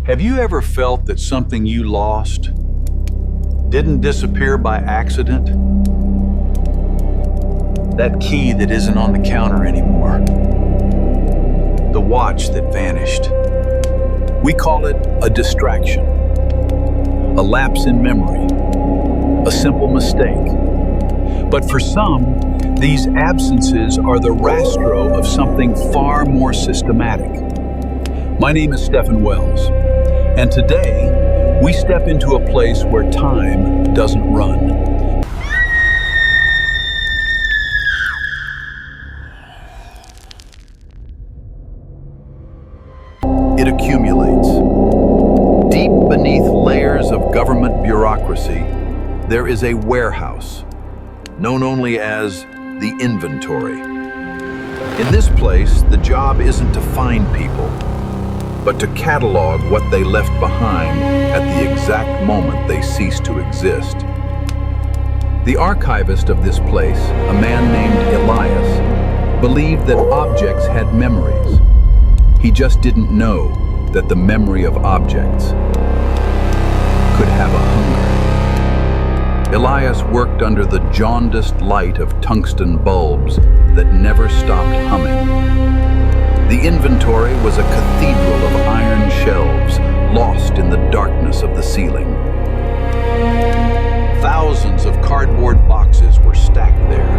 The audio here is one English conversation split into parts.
Have you ever felt that something you lost didn't disappear by accident? That key that isn't on the counter anymore. The watch that vanished. We call it a distraction, a lapse in memory, a simple mistake. But for some, these absences are the rastro of something far more systematic. My name is Stephan Wells, and today we step into a place where time doesn't run. It accumulates. Deep beneath layers of government bureaucracy, there is a warehouse, known only as the inventory. In this place, the job isn't to find people, but to catalog what they left behind at the exact moment they cease to exist. The archivist of this place, a man named Elias, believed that objects had memories. He just didn't know that the memory of objects could have a hunger. Elias worked under the jaundiced light of tungsten bulbs that never stopped humming. The inventory was a cathedral of iron shelves lost in the darkness of the ceiling. Thousands of cardboard boxes were stacked there,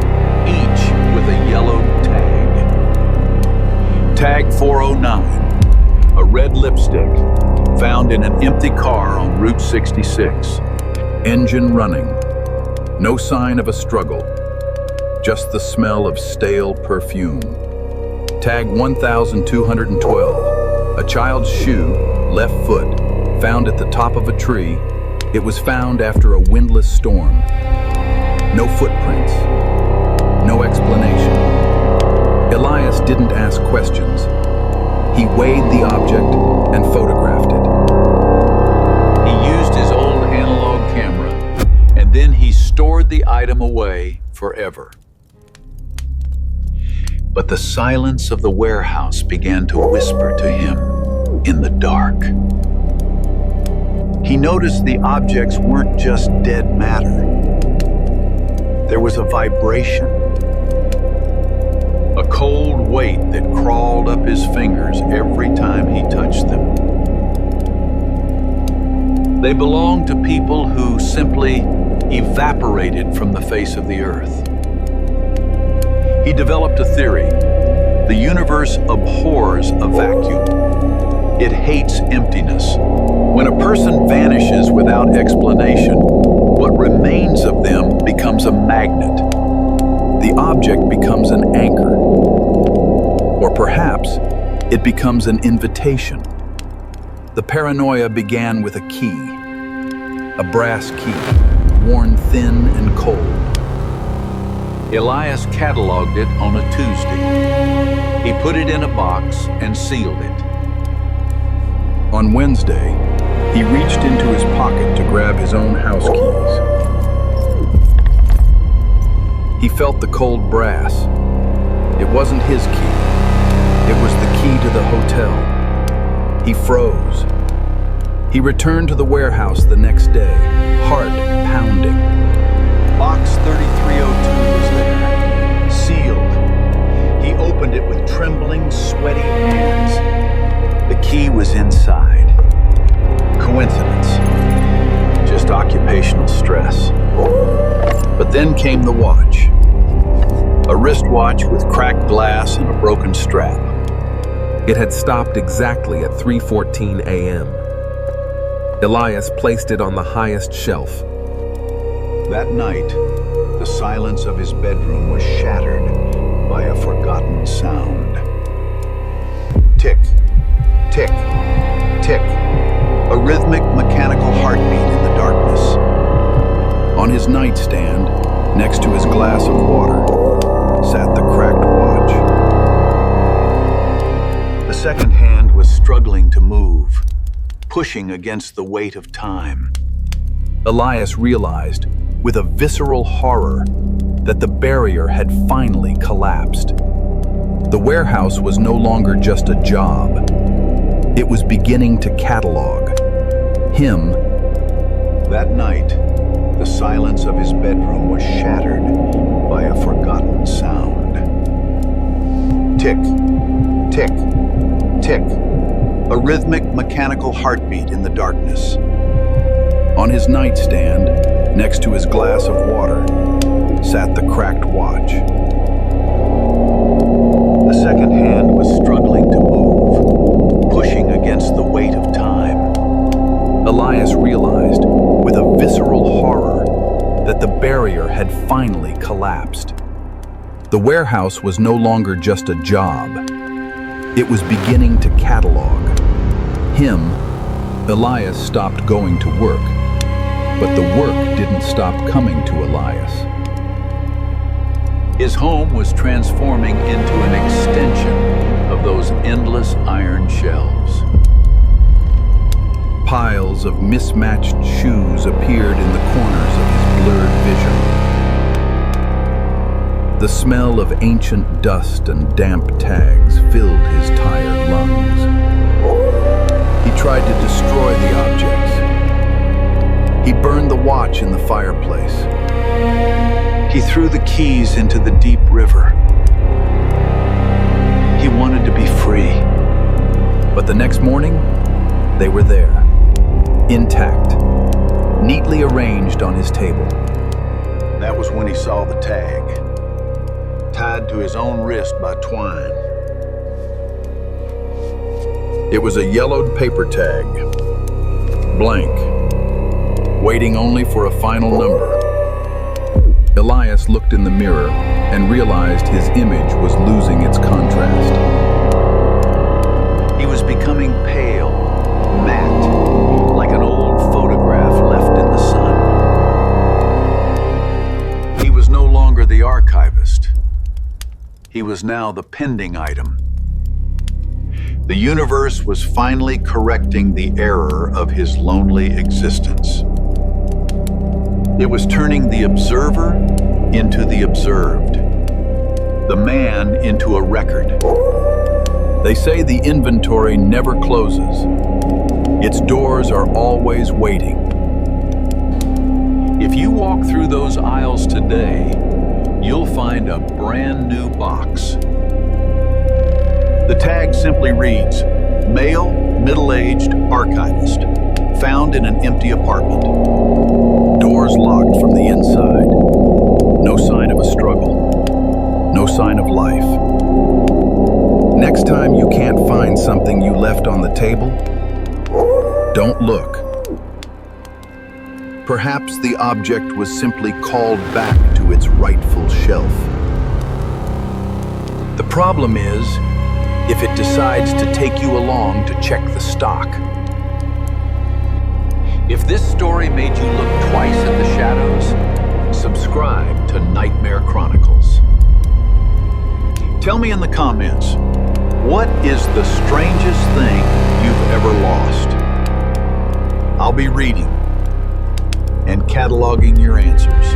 each with a yellow tag. Tag 409, a red lipstick found in an empty car on Route 66. Engine running, no sign of a struggle, just the smell of stale perfume. Tag 1212, a child's shoe, left foot, found at the top of a tree. It was found after a windless storm. No footprints, no explanation. Elias didn't ask questions. He weighed the object and photographed it. He used his old analog camera, and then he stored the item away forever. But the silence of the warehouse began to whisper to him in the dark. He noticed the objects weren't just dead matter. There was a vibration, a cold weight that crawled up his fingers every time he touched them. They belonged to people who simply evaporated from the face of the earth. He developed a theory. The universe abhors a vacuum. It hates emptiness. When a person vanishes without explanation, what remains of them becomes a magnet. The object becomes an anchor. Or perhaps it becomes an invitation. The paranoia began with a key, a brass key, worn thin and cold. Elias cataloged it on a Tuesday. He put it in a box and sealed it. On Wednesday, he reached into his pocket to grab his own house keys. He felt the cold brass. It wasn't his key. It was the key to the hotel. He froze. He returned to the warehouse the next day, heart pounding. Box 3302 was there, sealed. He opened it with trembling, sweaty hands. The key was inside. Coincidence. Just occupational stress. But then came the watch. A wristwatch with cracked glass and a broken strap. It had stopped exactly at 3:14 a.m. Elias placed it on the highest shelf. That night, the silence of his bedroom was shattered by a forgotten sound. Tick, tick, tick. A rhythmic mechanical heartbeat in the darkness. On his nightstand, next to his glass of water, sat the cracked watch. The second hand was struggling to move, pushing against the weight of time. Elias realized, with a visceral horror, that the barrier had finally collapsed. The warehouse was no longer just a job. It was beginning to catalog him. That night, the silence of his bedroom was shattered by a forgotten sound. Tick, tick, tick. A rhythmic mechanical heartbeat in the darkness. On his nightstand, next to his glass of water, sat the cracked watch. The second hand was struggling to move, pushing against the weight of time. Elias realized, with a visceral horror, that the barrier had finally collapsed. The warehouse was no longer just a job. It was beginning to catalog him. Elias stopped going to work, but the work didn't stop coming to Elias. His home was transforming into an extension of those endless iron shelves. Piles of mismatched shoes appeared in the corners of his blurred vision. The smell of ancient dust and damp tags filled his tired lungs. He tried to destroy the objects. He burned the watch in the fireplace. He threw the keys into the deep river. He wanted to be free. But the next morning, they were there, intact, neatly arranged on his table. That was when he saw the tag, tied to his own wrist by twine. It was a yellowed paper tag, blank, waiting only for a final number. Elias looked in the mirror and realized his image was losing its contrast. He was becoming pale, matte, like an old photograph left in the sun. He was no longer the archivist. He was now the pending item. The universe was finally correcting the error of his lonely existence. It was turning the observer into the observed, the man into a record. They say the inventory never closes. Its doors are always waiting. If you walk through those aisles today, you'll find a brand new box. The tag simply reads, "Male, middle-aged archivist, found in an empty apartment. Doors locked from the inside. No sign of a struggle. No sign of life." Next time you can't find something you left on the table, don't look. Perhaps the object was simply called back to its rightful shelf. The problem is, if it decides to take you along to check the stock. If this story made you look twice at the shadows, subscribe to Nightmare Chronicles. Tell me in the comments, what is the strangest thing you've ever lost? I'll be reading and cataloging your answers.